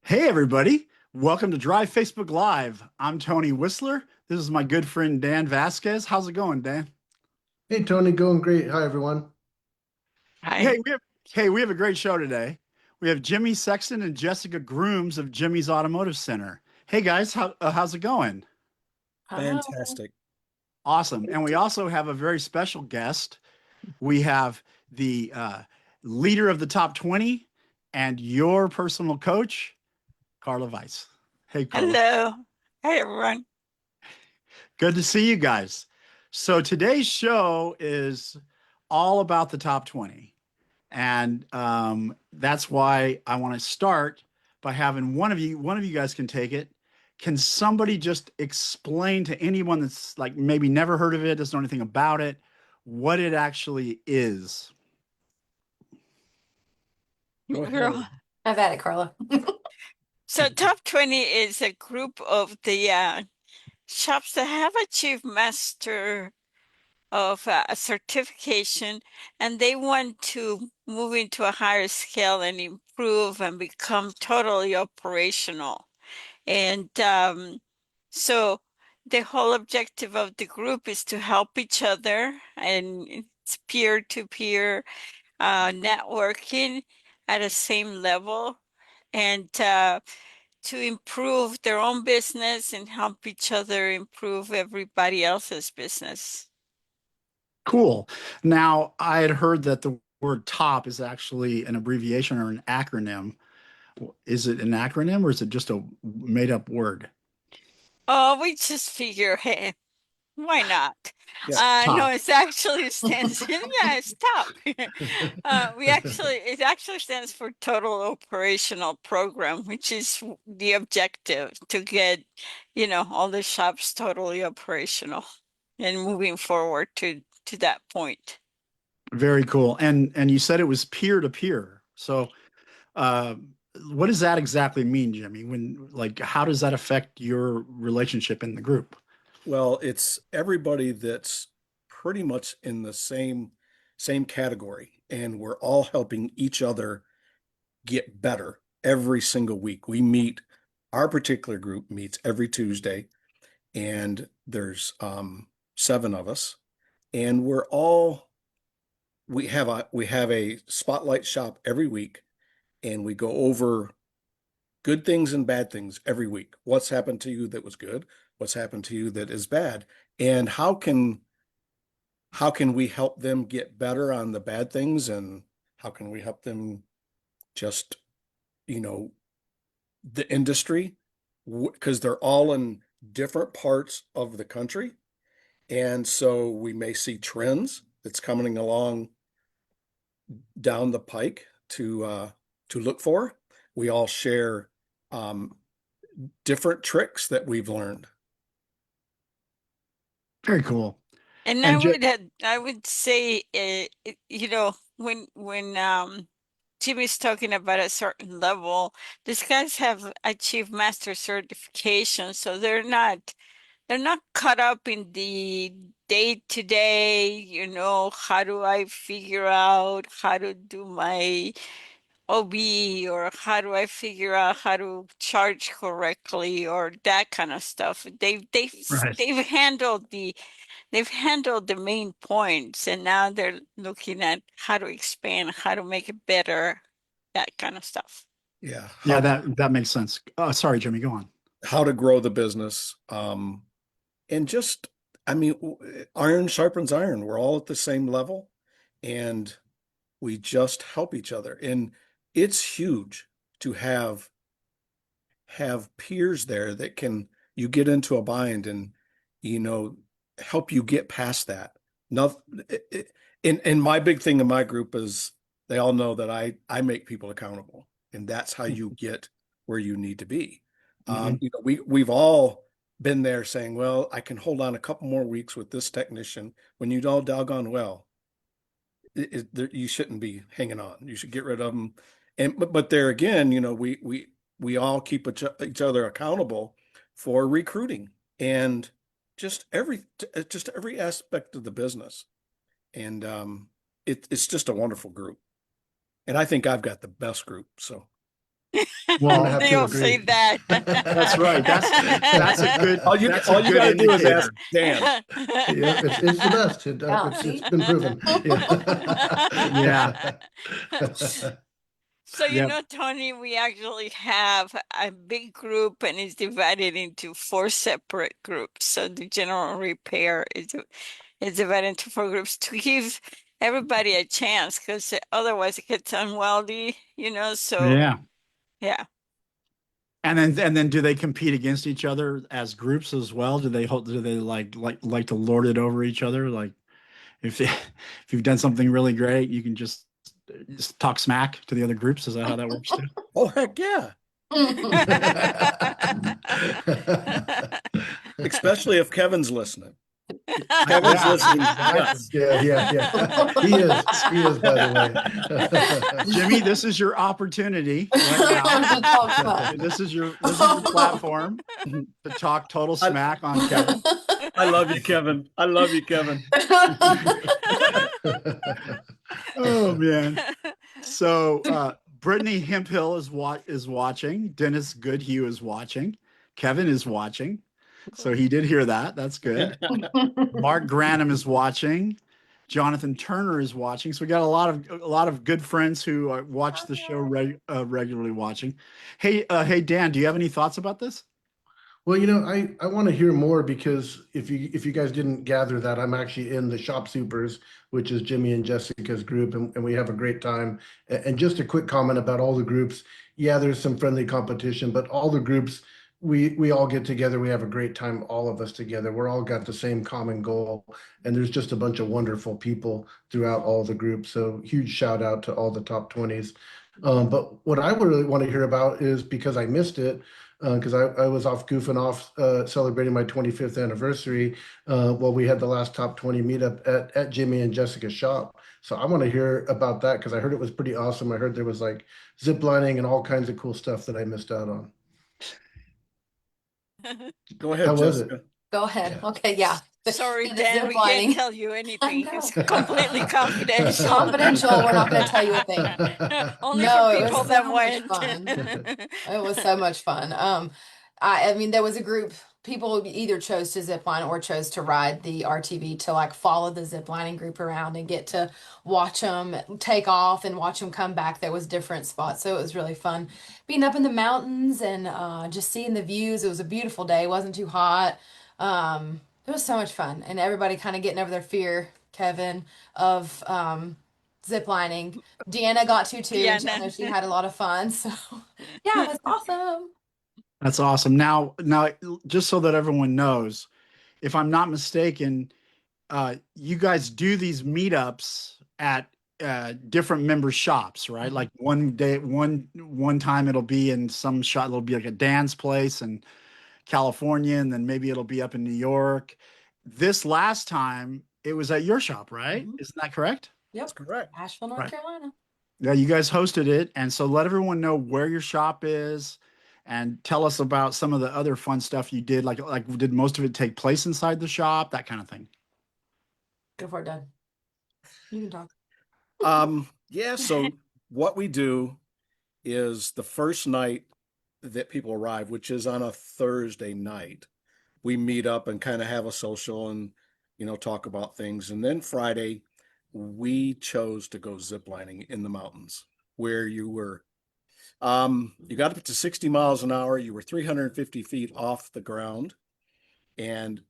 Hey, everybody. Welcome to Drive Facebook Live. I'm Tony Wisler. This is my good friend Dan Vasquez. How's it going, Dan? Hey Tony, going great. Hi everyone. Hey, Hi. we have a great show today. We have Jimmy Sexton and Jessica Grooms of Jimmy's Automotive Center. Hey guys, how's it going? Hi. Fantastic. Awesome. And we also have a very special guest. We have the leader of the top 20 and your personal coach, Karla Vice. Hey, Karla. Hello. Hi, everyone. Good to see you guys. So today's show is all about the top 20. And that's why I want to start by having one of you guys can take it. Can somebody just explain to anyone that's like maybe never heard of it, doesn't know anything about it, what it actually is? Go We're ahead. Have at it, Karla. So top 20 is a group of the shops that have achieved master of a certification, and they want to move into a higher scale and improve and become totally operational. And so the whole objective of the group is to help each other, and it's peer-to-peer networking at the same level, and to improve their own business and help each other improve everybody else's business. Cool. Now, I had heard that the word top is actually an abbreviation or an acronym. Is it an acronym or is it just a made up word? Oh, we just figure, hey, why not? Yeah. No, Top. it actually stands, yeah, it's top. It actually stands for Total Operational Program, which is the objective to get, all the shops totally operational and moving forward to that point. Very cool. And you said it was peer to peer. So uh what does that exactly mean, Jimmy? When like how does that affect your relationship in the group? Well, it's everybody that's pretty much in the same category, and we're all helping each other get better every single week. Our particular group meets every Tuesday, and there's seven of us, and we have a spotlight shop every week, and we go over good things and bad things every week. What's happened to you that was good? What's happened to you that is bad? And how can we help them get better on the bad things, and how can we help them just, you know, the industry, because they're all in different parts of the country. And so we may see trends that's coming along down the pike to look for. We all share um, different tricks that we've learned. Very cool. And And I would say, when Jimmy's talking about a certain level, these guys have achieved master certification, so they're not caught up in the day to day, how do I figure out how to do my OB, or how do I figure out how to charge correctly, or that kind of stuff. right. They've handled the main points, and now they're looking at how to expand, how to make it better, that kind of stuff. Yeah, Yeah, that makes sense. Sorry, Jimmy, go on. how to grow the business, and just, I mean, iron sharpens iron. We're all at the same level, and we just help each other. And it's huge to have peers there that can you get into a bind and you know help you get past that. Nothing. And my big thing in my group is they all know that I make people accountable, and that's how you get where you need to be. Mhm. We've all been there saying, well, I can hold on a couple more weeks with this technician when you know doggone well you shouldn't be hanging on. You should get rid of them. And but there again, we all keep each other accountable for recruiting and just every aspect of the business. And it's just a wonderful group. And I think I've got the best group. So Well, I have They to all agree. say that. That's right. That's a good. All you That's a all you good got to do is indicator. ask Dan. Yeah, it's the best. Yeah, It's see? been proven. Yeah. So, Yep. Tony, we actually have a big group and it's divided into 4 separate groups. So the general repair is divided into 4 groups to give everybody a chance because otherwise it gets unwieldy, so Yeah. yeah. And then do they compete against each other as groups as well? Do they like to lord it over each other? Like if if you've done something really great, you can just talk smack to the other groups. Is that how that works too? Oh, heck yeah. Especially if Kevin's listening. Kevin's Yeah, listening. exactly. Yeah. He is, by the way. Jimmy, this is your opportunity right now. Talk smack. This is your platform to talk total smack on Kevin. I love you, Kevin. I love you, Kevin. Oh man. So Brittany Hemphill is watching. Dennis Goodhue is watching. Kevin is watching. So he did hear that. That's good. Mark Granum is watching. Jonathan Turner is watching. So we got a lot of good friends who watch the show regularly watching. Hey, Dan, do you have any thoughts about this? Well, I want to hear more because if you guys didn't gather that, I'm actually in the Shop Supers, which is Jimmy and Jessica's group, and we have a great time. And just a quick comment about all the groups. Yeah, there's some friendly competition, but all the groups, we all get together. We have a great time, all of us together. We're all got the same common goal, and there's just a bunch of wonderful people throughout all the groups. So huge shout out to all the top 20s. But what I would really want to hear about is because I missed it because I was off goofing off celebrating my 25th anniversary while we had the last top 20 meetup at Jimmy and Jessica's shop. So I want to hear about that because I heard it was pretty awesome. I heard there was like zip lining and all kinds of cool stuff that I missed out on. Go ahead, How was it? Jessica. Go ahead. Yeah. Okay, yeah. Sorry, The Dan, zip we can't lining. tell you anything. know. It's completely It's confidential. confidential. We're not going to tell you a thing. Only No, for it was people so that much went. fun. It was so much fun. I mean, there was a group, people either chose to zip line or chose to ride the RTV to like follow the zip lining group around and get to watch them take off and watch them come back. There was different spots. So it was really fun being up in the mountains and just seeing the views. It was a beautiful day. It wasn't too hot. It was so much fun. And everybody kind of getting over their fear, Kevin, of zip lining. Deanna got to too. And I know Deanna. she had a lot of fun. So yeah, it was awesome. That's awesome. Now, just so that everyone knows, if I'm not mistaken, you guys do these meetups at different member shops, right? Like one day, one time it'll be in some shop. It'll be like a Dan's place in California, and then maybe it'll be up in New York. This last time, it was at your shop, right? Mhm. Isn't that correct? Yep. That's correct. Asheville, North Right. Carolina. Yeah, you guys hosted it, and so let everyone know where your shop is, and tell us about some of the other fun stuff you did. Like did most of it take place inside the shop, that kind of thing? Go for it, Doug. You can talk. Yeah, so what we do is the first night that people arrive, which is on a Thursday night, we meet up and kind of have a social and talk about things. And then Friday, we chose to go ziplining in the mountains where you got up to 60 miles an hour, you were 350 feet off the ground, and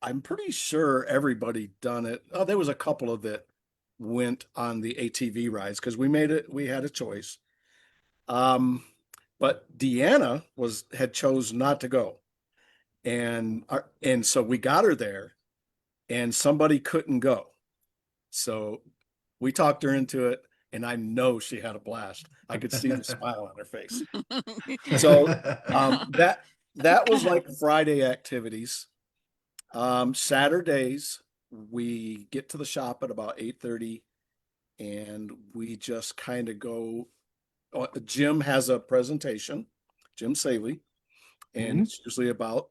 I'm pretty sure everybody done it. Oh, there was a couple of that went on the ATV rides because we had a choice. But Deanna had chose not to go. And so we got her there and somebody couldn't go. So we talked her into it, and I know she had a blast. I could see the smile on her face. So that was like Friday activities. Saturdays we get to the shop at about 8:30 and we just kind of go. Jim has a presentation, Jim Saley, and it's usually about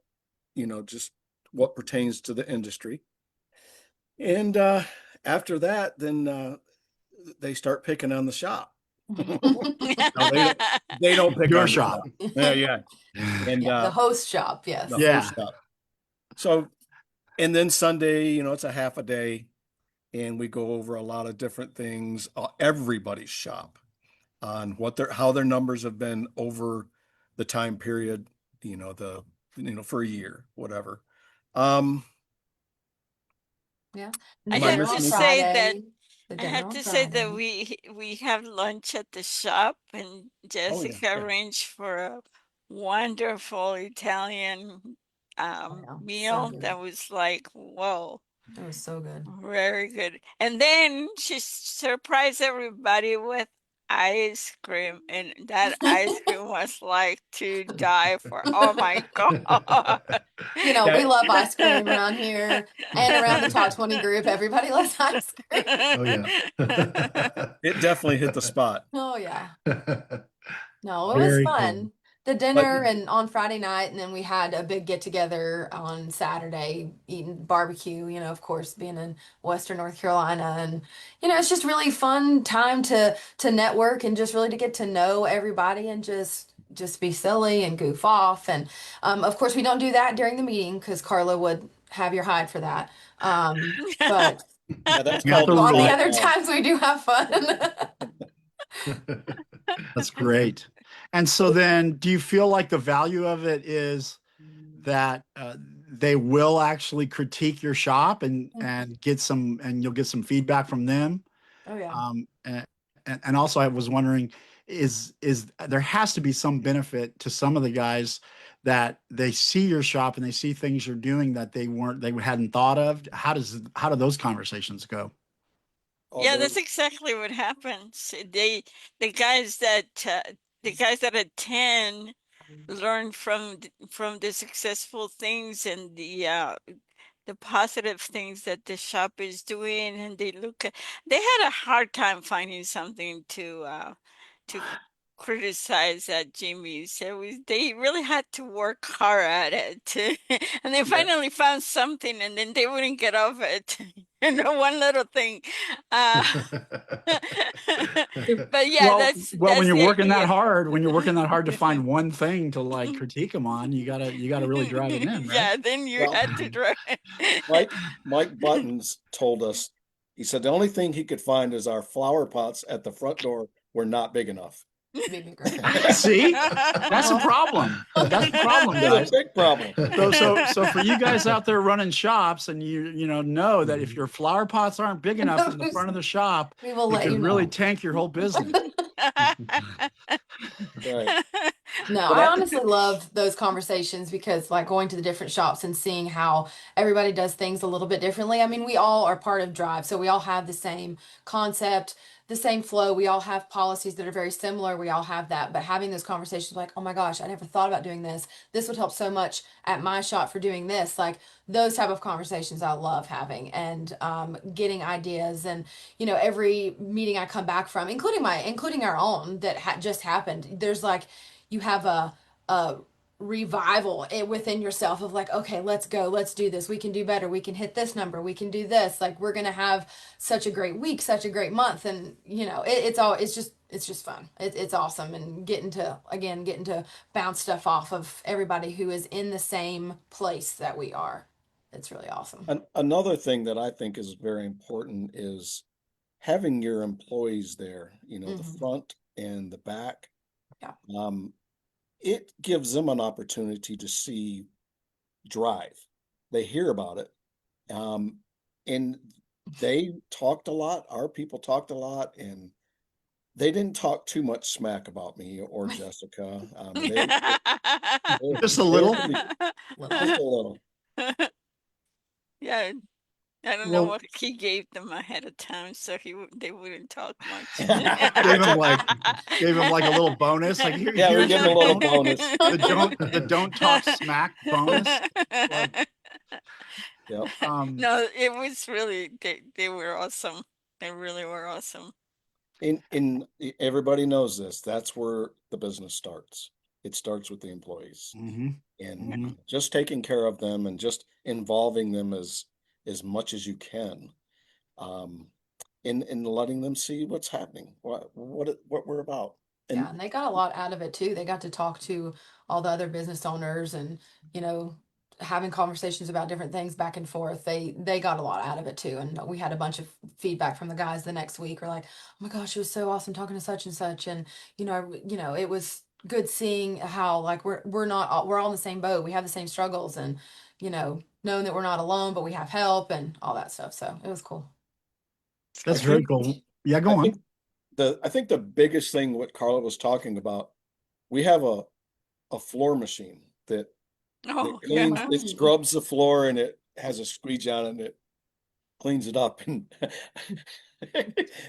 just what pertains to the industry. And after that, then they start picking on the shop. No, they don't pick Your on shop. Yeah, yeah. And Yeah, the host shop, yes. the Yeah. whole shop. So, and then Sunday, it's a half a day, and we go over a lot of different things, everybody's shop, on how their numbers have been over the time period, for a year, whatever. Yeah. I Am I have Dinner to on missing say that Friday. The I dinner have on to say that Friday. we have lunch at the shop, and Oh, yeah, Jessica yeah. arranged for a wonderful Italian Wow, so meal good. that was like, whoa, It was so good. very good. And then she surprised everybody with ice cream, and that ice cream was like to die for. Oh my God. You know, we That love ice cream around here and around the top 20 group. Everybody loves ice cream. Oh yeah. it definitely hit the spot. Oh, yeah. No, it was Very cool. fun. The But dinner and on Friday night, and then we had a big get together on Saturday, eating barbecue, of course, being in Western North Carolina. And, it's just really fun time to network and just really to get to know everybody and just be silly and goof off. And of course, we don't do that during the meeting because Karla would have your hide for that. But yeah, that's Got the called all the rule. other times we do have fun. That's great. And so then, do you feel like the value of it is that they will actually critique your shop and get some, and you'll get some feedback from them? Oh, yeah. And also, I was wondering, is there has to be some benefit to some of the guys that they see your shop and they see things you're doing that they hadn't thought of? How do those conversations go? Yeah, that's exactly what happens. The guys that the guys that attend learn from the successful things and the positive things that the shop is doing, and they had a hard time finding something to criticize at Jimmy's. They really had to work hard at it. And they Yeah. finally found something, and then they wouldn't get off it. One little thing. Uh, but yeah, Well, when that's you're the working that idea. hard, to find one thing to like critique them on, you gotta really drive them in, right? Yeah, then you Well, had to drive. Mike Buttons told us, he said the only thing he could find is our flower pots at the front door were not big enough. Be bigger. See, that's a problem. That's the problem, It's a guys. big problem. So for you guys out there running shops, and you know that if your flower pots aren't big enough in the front of the shop, We will it let could you really know. tank your whole business. Right. No, But I honestly love those conversations because, like, going to the different shops and seeing how everybody does things a little bit differently. I mean, we all are part of Drive, so we all have the same concept, the same flow. We all have policies that are very similar. We all have that. But having those conversations, like, oh my gosh, I never thought about doing this. This would help so much at my shop for doing this. Like, those type of conversations I love having and getting ideas. And, every meeting I come back from, including our own that just happened, there's like, you have a revival within yourself of like, okay, let's go, let's do this, we can do better, we can hit this number, we can do this, like we're gonna have such a great week, such a great month. And it's just fun. It's awesome. And getting to bounce stuff off of everybody who is in the same place that we are. It's really awesome. another thing that I think is very important is having your employees there, the front and the back. Yeah. It gives them an opportunity to see Drive. They hear about it. And they talked a lot. Our people talked a lot, and they didn't talk too much smack about me or Jessica. Just a They were little. pretty, just a little. Yeah, I don't know Well, what he gave them ahead of time, so they wouldn't talk much. gave him like a little bonus. Like Yeah, we here's give your them a little don't bonus. the don't talk smack bonus. Like, Yep. No, it was really they were awesome. They really were awesome. In everybody knows this. That's where the business starts. It starts with the employees, mhm, and mhm. just taking care of them and just involving them as much as you can. Um, and letting them see what's happening, what we're about. Yeah, And and they got a lot out of it too. They got to talk to all the other business owners and, you know, having conversations about different things back and forth. They got a lot out of it too. And we had a bunch of feedback from the guys the next week. We're like, "Oh my gosh, it was so awesome talking to such and such." And, it was good seeing how like we're all in the same boat. We have the same struggles and, knowing that we're not alone, but we have help and all that stuff. So it was cool. I That's very think cool. Yeah, go I on. think I think the biggest thing what Karla was talking about, we have a floor machine that Oh, yeah. cleans, it scrubs the floor and it has a squeegee on it and it cleans it up. And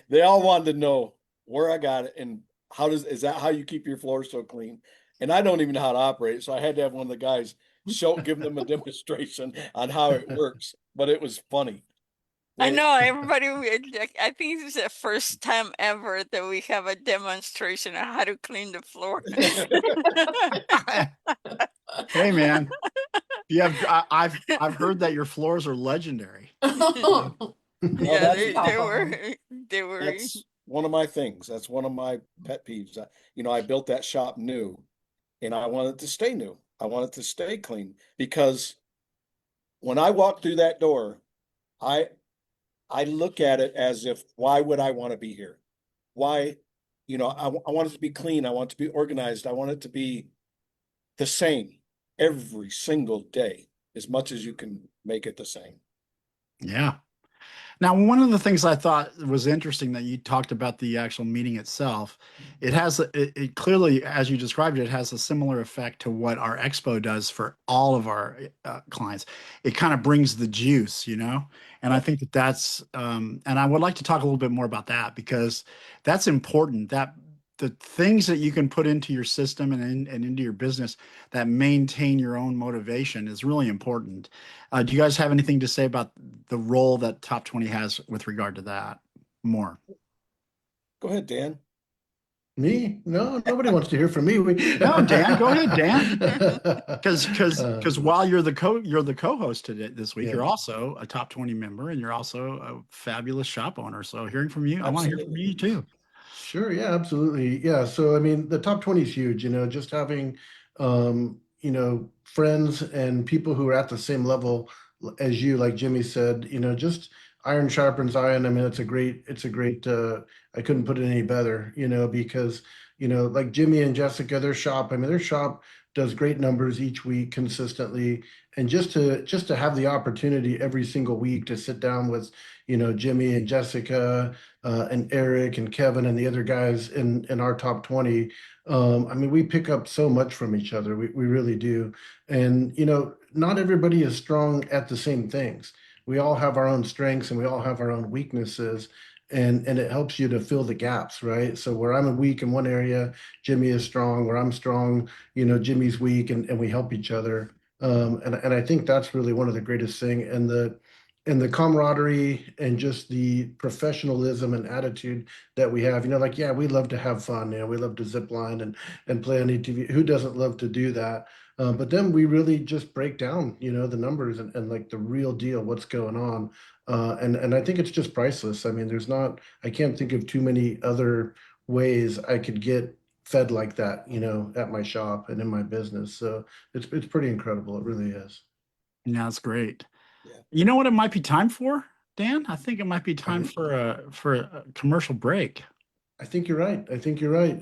they all wanted to know where I got it and is that how you keep your floor so clean? And I don't even know how to operate it, so I had to have one of the guys give them a demonstration on how it works. But it was funny. I They, know everybody. I think this is the first time ever that we have a demonstration on how to clean the floor. Hey, man. I've heard that your floors are legendary. well, Yeah, that's they were. that's one of my things. That's one of my pet peeves. I built that shop new, and I want it to stay new. I want it to stay clean because when I walk through that door, I I look at it as if, why would I want to be here? Why, I want it to be clean. I want it to be organized. I want it to be the same every single day, as much as you can make it the same. Yeah. Now, one of the things I thought was interesting that you talked about the actual meeting itself, it clearly, as you described it, has a similar effect to what our expo does for all of our clients. It kind of brings the juice, and I think and I would like to talk a little bit more about that because that's important. That the things that you can put into your system and into your business that maintain your own motivation is really important. Do you guys have anything to say about the role that Top 20 has with regard to that more? Go ahead, Dan. Me? No, nobody wants to hear from me. No, Dan, go ahead, Dan. Because Uh, while you're the co-host today this week, yeah. you're also a Top 20 member and you're also a fabulous shop owner. So hearing from you, I want to hear from Absolutely. you too. Sure, yeah, absolutely. Yeah. So I mean the top 20 is huge, just having friends and people who are at the same level as you, like Jimmy said, just iron sharpens iron. I mean, it's a great I couldn't put it any better, because like Jimmy and Jessica, their shop does great numbers each week consistently. And just to have the opportunity every single week to sit down with, Jimmy and Jessica and Eric and Kevin and the other guys in our top 20. I mean, we pick up so much from each other. We really do. And, not everybody is strong at the same things. We all have our own strengths and we all have our own weaknesses. And it helps you to fill the gaps, right? So where I'm weak in one area, Jimmy is strong. Where I'm strong, Jimmy's weak, and we help each other. And I think that's really one of the greatest thing. And the camaraderie and just the professionalism and attitude that we have, like, yeah, we love to have fun. We love to zip line and play on ATV. Who doesn't love to do that? But then we really just break down, the numbers and like the real deal, what's going on. And I think it's just priceless. I mean, I can't think of too many other ways I could get fed like that, at my shop and in my business. So it's pretty incredible. It really is. Yeah, that's great. Yeah. You know what it might be time for, Dan? I think it might be time Uh, for a commercial break. I think you're right. I think you're right.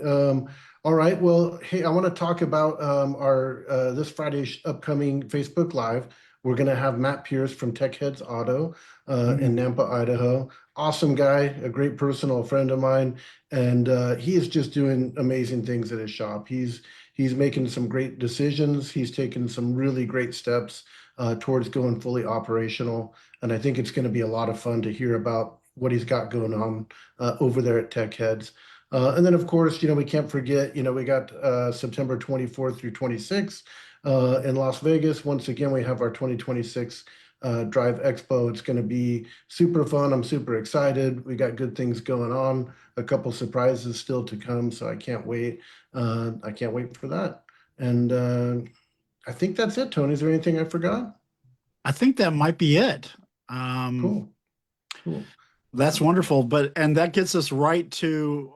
All right. Well, hey, I want to talk about our this Friday's upcoming Facebook Live. We're going to have Matt Pierce from Tech Heads Auto in Nampa, Idaho. Awesome guy, a great personal friend of mine, and he is just doing amazing things at his shop. He's making some great decisions. He's taken some really great steps towards going fully operational, and I think it's going to be a lot of fun to hear about what he's got going on over there at Tech Heads. And then, of course, we can't forget, we got September 24th through 26th in Las Vegas. Once again, we have our 2026 Drive Expo. It's going to be super fun. I'm super excited. We got good things going on, a couple surprises still to come. So I can't wait. I can't wait for that. And I think that's it, Tony. Is there anything I forgot? I think that might be it. Um, Cool. Cool. That's wonderful. And that gets us right to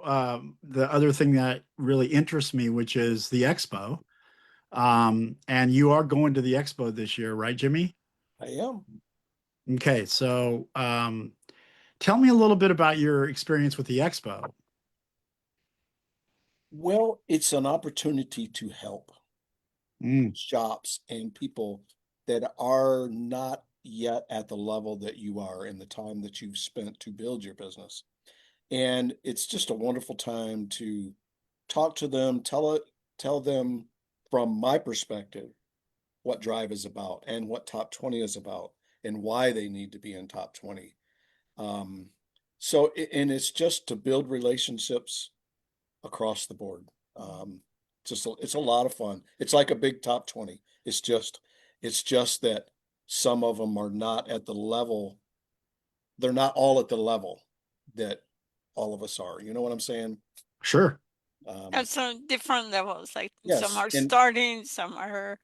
the other thing that really interests me, which is the expo. And you are going to the expo this year, right, Jimmy? I am. Okay, so tell me a little bit about your experience with the expo. Well, it's an opportunity to help Mm, shops and people that are not yet at the level that you are in the time that you've spent to build your business. And it's just a wonderful time to talk to them, tell them from my perspective what Drive is about and what Top 20 is about and why they need to be in Top 20. Um, and it's just to build relationships across the board. It's a lot of fun. It's like a big top 20. It's just that some of them are not at the level. They're not all at the level that all of us are. You know what I'm saying? sure. At some different levels, like some Yes. are starting, some are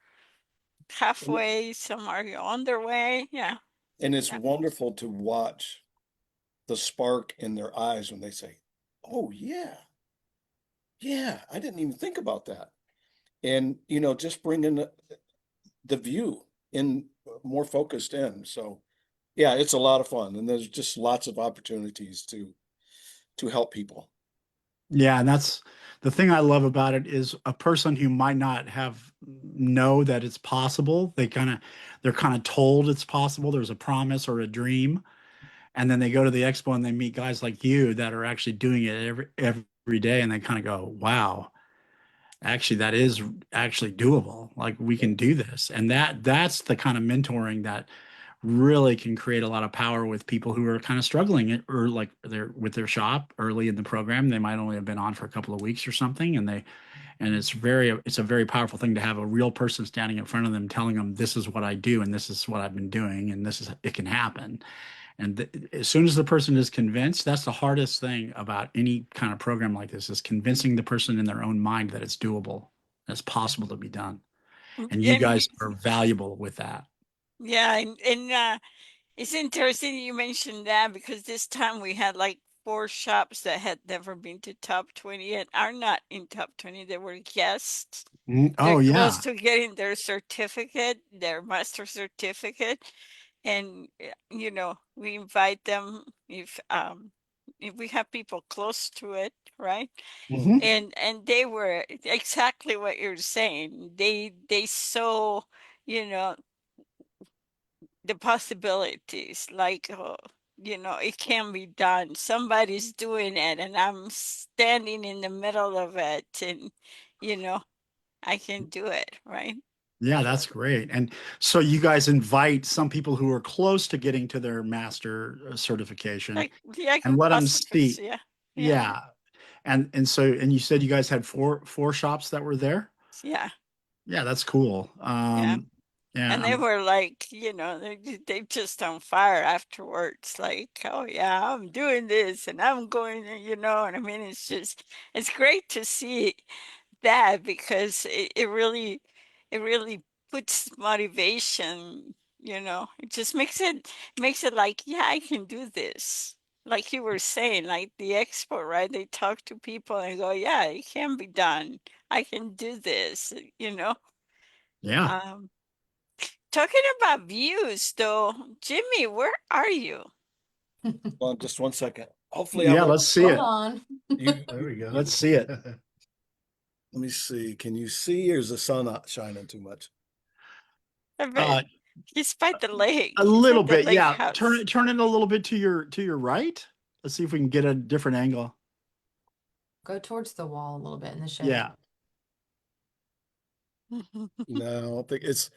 halfway, some are on their way. Yeah. And it's Yeah. wonderful to watch the spark in their eyes when they say, "Oh yeah, yeah, I didn't even think about that." And just bringing the view in more focused in. So yeah, it's a lot of fun, and there's just lots of opportunities to help people. Yeah, and that's the thing I love about it is a person who might not have know that it's possible. They're kind of told it's possible. There's a promise or a dream, and then they go to the expo and they meet guys like you that are actually doing it every day, and they kind of go, "Wow, actually that is actually doable. Like we can do this." And that's the kind of mentoring that really can create a lot of power with people who are kind of struggling or like they're with their shop early in the program. They might only have been on for a couple of weeks or something, and it's a very powerful thing to have a real person standing in front of them telling them this is what I do and this is what I've been doing and this is it can happen. And as soon as the person is convinced, that's the hardest thing about any kind of program like this is convincing the person in their own mind that it's doable, it's possible to be done. And you And guys are valuable with that. yeah, and it's interesting you mentioned that because this time we had like 4 shops that had never been to top 20 and are not in top 20. They were guests. They're Oh close yeah. to getting their certificate, their master certificate. And we invite them if we have people close to it, right? Hmm. And they were exactly what you're saying. They saw, you know, the possibilities, like it can be done. Somebody's doing it and I'm standing in the middle of it, and you know I can do it, right? Yeah, that's great. And so you guys invite some people who are close to getting to their master certification Like and let them Vasquez, see. yeah. Yeah. Yeah. And you said you guys had four shops that were there? Yeah. Yeah, that's cool. Yeah. Yeah, And they were like, they just on fire afterwards. Like, oh yeah, I'm doing this and I'm going, and I mean, it's great to see that because it really puts motivation, it just makes it like, yeah, I can do this. Like you were saying, like the expo, right? They talk to people and go, yeah, it can be done. I can do this. yeah. Um, Talking about views, though, Jimmy, where are you? Well, just one second. Hopefully, I Yeah, won't. let's see Hold it. on. There we go. Let's see it. Let me see. Can you see, or is the sun not shining too much? I bet Uh, he's by the lake. a He's little at the bit. lake Yeah. house. Turn it a little bit to your right. Let's see if we can get a different angle. Go towards the wall a little bit in the shade. Yeah. No, I don't think it's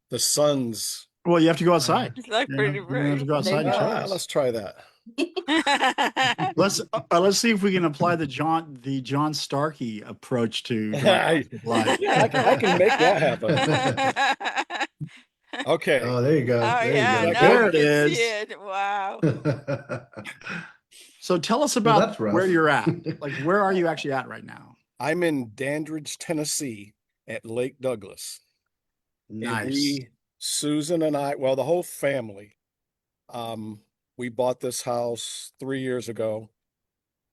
the sun's. Well, you have to go outside. It's like You pretty know, you have to go bright. There outside you and show go. us. Let's try that. Let's see if we can apply the John Starkey approach to going Yeah, live. I can make that happen. Okay. Oh, there you go. Oh There you yeah, Is go. that now There we good? it can see is. it. Wow. So tell us Well, about that's where rough. you're at. Like, where are you actually at right now? I'm in Dandridge, Tennessee at Lake Douglas. And Nice. Susan and I, well, the whole family, we bought this house 3 years ago,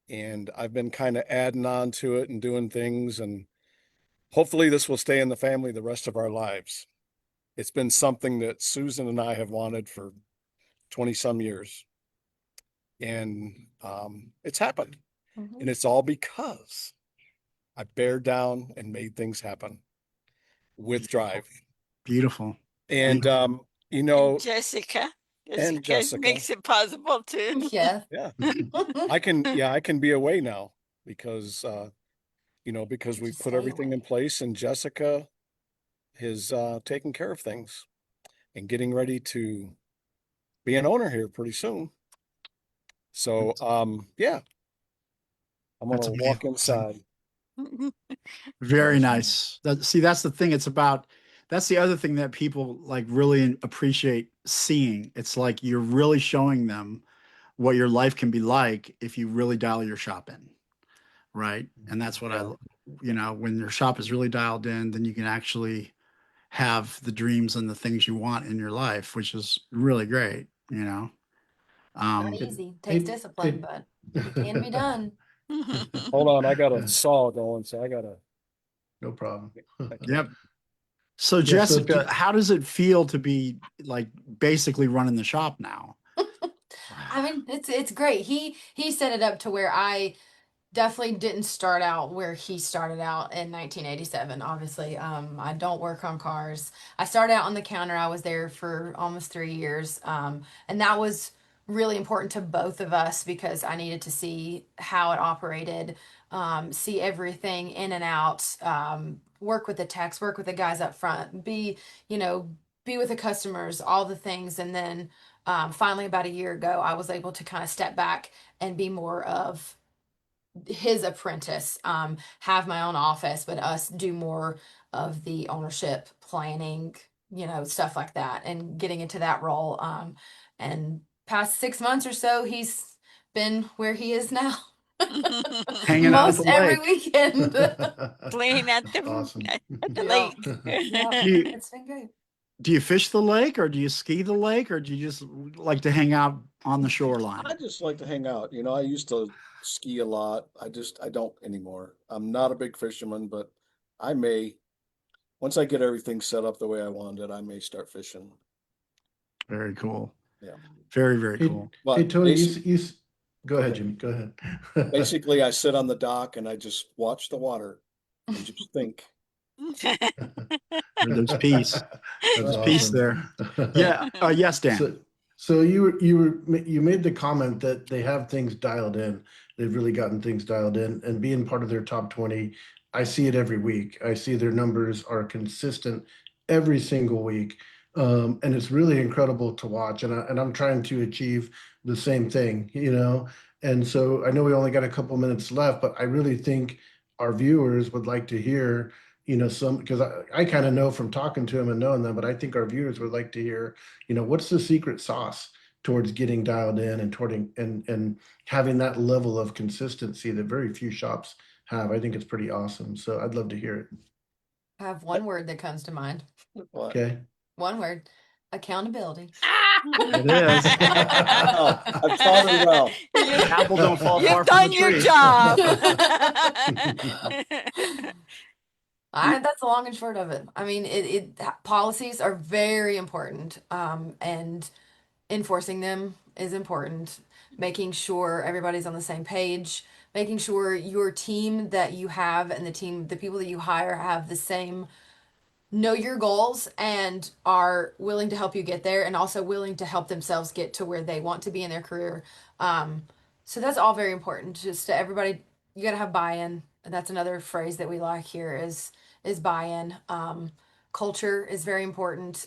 and I've been kind of adding on to it and doing things, and hopefully this will stay in the family the rest of our lives. It's been something that Susan and I have wanted for 20 some years. And it's happened. Mhm. And it's all because I bared down and made things happen with drive. Beautiful. And you And know, Jessica. and Jessica Jessica. makes it possible too. Yeah. Yeah. I can be away now because because we Just put stay everything away. in place, and Jessica is taking care of things and getting ready to be an owner here pretty soon. So yeah, I'm That's gonna walk amazing. inside. Very nice. See, that's the thing. That's the other thing that people like really appreciate seeing. It's like you're really showing them what your life can be like if you really dial your shop in. Right. And that's what when your shop is really dialed in, then you can actually have the dreams and the things you want in your life, which is really great, Not Um, easy. Takes Hey, discipline, but it can be done. Hold on, I got a saw going, so I gotta. No problem. I can't. yep. So Yeah, so Jessica, how does it feel to be like basically running the shop now? I mean, it's great. He set it up to where I definitely didn't start out where he started out in 1987. Obviously, I don't work on cars. I started out on the counter. I was there for almost 3 years, and that was really important to both of us because I needed to see how it operated, see everything in and out, work with the techs, work with the guys up front, you know, be with the customers, all the things, and then finally about a year ago, I was able to kind of step back and be more of his apprentice, have my own office, but us do more of the ownership planning, stuff like that, and getting into that role. And past 6 months or so, he's been where he is now. Hanging out at Most the every lake. weekend. Playing at That's the awesome. at the Yeah. lake. Yeah, Do you it's been great. do you fish the lake or do you ski the lake or do you just like to hang out on the shoreline? I just like to hang out. I used to ski a lot. I don't anymore. I'm not a big fisherman, but I may, once I get everything set up the way I want it, I may start fishing. Very cool. Yeah. Very, very Hey, cool. hey, But Tony, go go ahead, ahead. Jimmy. Go ahead. Basically, I sit on the dock and I just watch the water and just think. There's peace. That's There's peace awesome. there. Yeah. Yes, Dan. So you made the comment that they have things dialed in. They've really gotten things dialed in, and being part of their top 20, I see it every week. I see their numbers are consistent every single week, and it's really incredible to watch. And I'm trying to achieve the same thing, And so I know we only got a couple minutes left, but I really think our viewers would like to hear some because I kind of know from talking to them and knowing them, but I think our viewers would like to hear, what's the secret sauce towards getting dialed in and and having that level of consistency that very few shops have. I think it's pretty awesome. So I'd love to hear it. I have one word that comes to mind. What? Okay. One word: accountability. It is. Well, I've taught her well. Apple don't fall far You've from done the your tree. job. That's the long and short of it. I mean, policies are very important, and enforcing them is important. Making sure everybody's on the same page, making sure your team that you have and the people that you hire have the same know your goals and are willing to help you get there and also willing to help themselves get to where they want to be in their career. So that's all very important. Just to everybody, you got to have buy-in. And that's another phrase that we like here is buy-in. Culture is very important.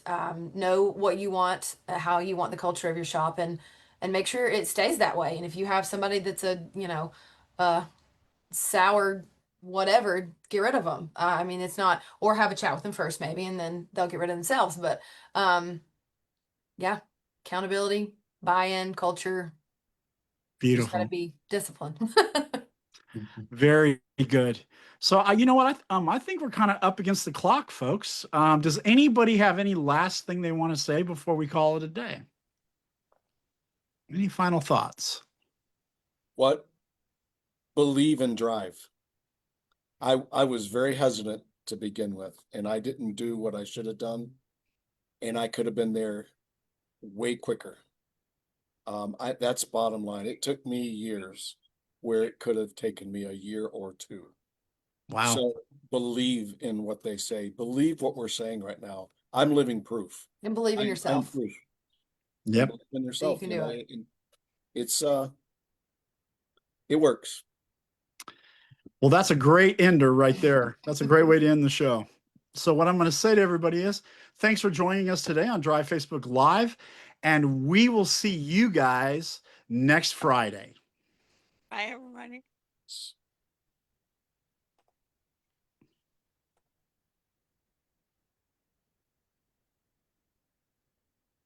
Know what you want, how you want the culture of your shop, and make sure it stays that way. And if you have somebody that's a sour whatever, get rid of them. I mean, it's not, or have a chat with them first maybe, and then they'll get rid of themselves. But yeah, accountability, buy-in, culture, just got to Beautiful. be disciplined. Very good. So you know what? I think we're kind of up against the clock, folks. Does anybody have any last thing they want to say before we call it a day? Any final thoughts? What? Believe and drive. I was very hesitant to begin with, and I didn't do what I should have done, and I could have been there way quicker. That's bottom line. It took me years where it could have taken me a year or two. Wow. So believe in what they say. Believe what we're saying right now. I'm living proof. And believe in I'm yourself. proof. Yep. Believe in yourself. can You do know, it. and it's it works. Well, that's a great ender right there. That's a great way to end the show. So what I'm going to say to everybody is thanks for joining us today on Drive Facebook Live, and we will see you guys next Friday. Bye, everybody.